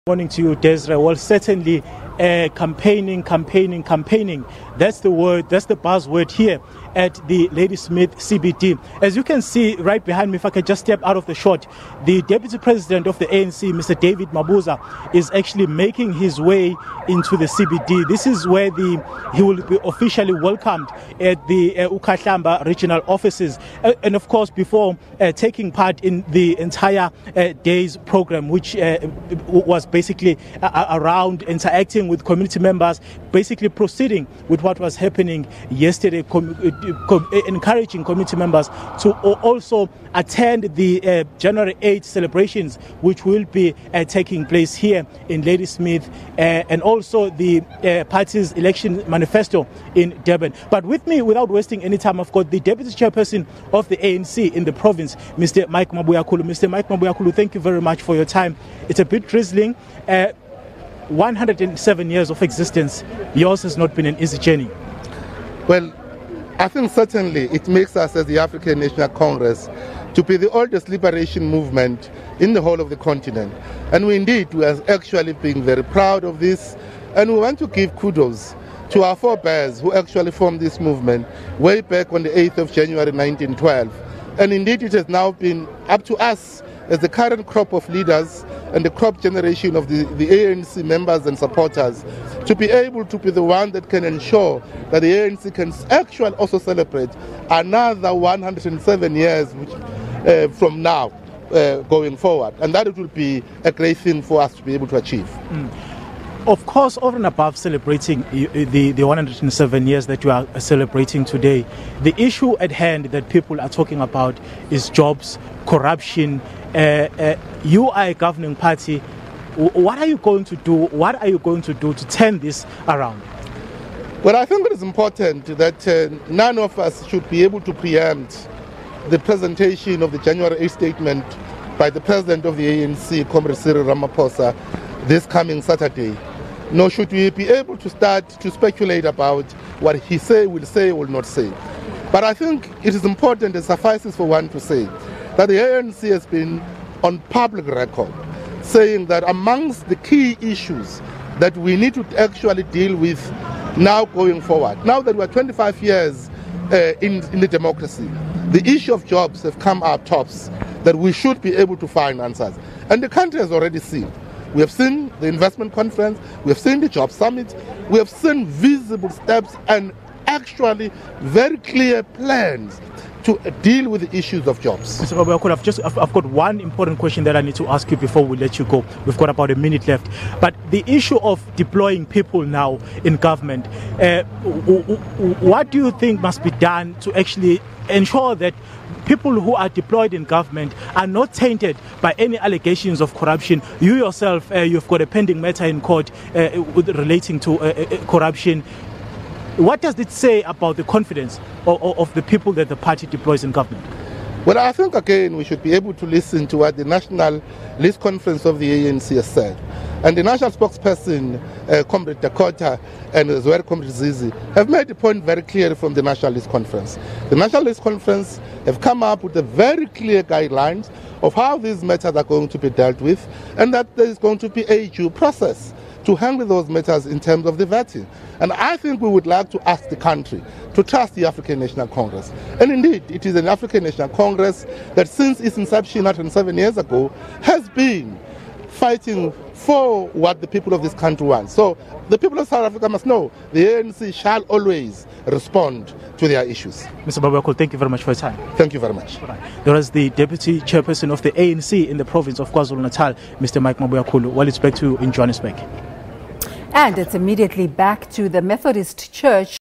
Morning to you, Desiree. Well, certainly campaigning. That's the word, that's the buzzword here at the Ladysmith CBD. As you can see right behind me, if I can just step out of the shot, the Deputy President of the ANC, Mr. David Mabuza, is actually making his way into the CBD. This is where he will be officially welcomed at the uKhahlamba regional offices. And of course, before taking part in the entire day's program, which was basically around interacting with community members, basically proceeding with what was happening yesterday, encouraging community members to also attend the January 8th celebrations, which will be taking place here in Ladysmith, and also the party's election manifesto in Durban. But with me, without wasting any time, I've got the Deputy Chairperson of the ANC in the province, Mr. Mabuyakhulu. Mr. Mabuyakhulu, thank you very much for your time. It's a bit drizzling. 107 years of existence, yours has not been an easy journey. Well, I think certainly it makes us as the African National Congress to be the oldest liberation movement in the whole of the continent. And we are actually being very proud of this. And we want to give kudos to our forebears who actually formed this movement way back on the 8th of January 1912. And indeed it has now been up to us as the current crop of leaders and the crop generation of the ANC members and supporters to be able to be the one that can ensure that the ANC can actually also celebrate another 107 years from now going forward. And that it will be a great thing for us to be able to achieve. Of course, over and above celebrating the 107 years that you are celebrating today, the issue at hand that people are talking about is jobs, corruption. You are a governing party. What are you going to do? What are you going to do to turn this around? Well, I think it is important that none of us should be able to preempt the presentation of the January 8th statement by the President of the ANC, Comrade Cyril Ramaphosa, this coming Saturday. Nor should we be able to start to speculate about what he will not say. But I think it is important, and suffices for one to say, that the ANC has been on public record saying that amongst the key issues that we need to actually deal with now going forward, now that we're 25 years in the democracy, the issue of jobs have come up tops, that we should be able to find answers. And the country has already seen. We have seen the investment conference, we have seen the job summit, we have seen visible steps and actually very clear plans to deal with the issues of jobs. Mr. Mabuyakhulu, I've got one important question that I need to ask you before we let you go. We've got about a minute left. But the issue of deploying people now in government, what do you think must be done to actually ensure that people who are deployed in government are not tainted by any allegations of corruption? You yourself, you've got a pending matter in court relating to corruption. What does it say about the confidence of the people that the party deploys in government? Well, I think, again, we should be able to listen to what the National List Conference of the ANC has said. And the national spokesperson, Comrade Dakota, and as well Comrade Zizi, have made the point very clear from the National List Conference. The National List Conference have come up with a very clear guidelines of how these matters are going to be dealt with, and that there is going to be a due process to handle those matters in terms of the vetting. And I think we would like to ask the country to trust the African National Congress. And indeed, it is an African National Congress that since its inception 107 years ago has been fighting for what the people of this country want. So the people of South Africa must know the ANC shall always respond to their issues. Mr. Mabuyakhulu, thank you very much for your time. Thank you very much. There is the Deputy Chairperson of the ANC in the province of KwaZulu-Natal, Mr. Mabuyakhulu. Well, it's back to you in Johannesburg. And it's immediately back to the Methodist Church.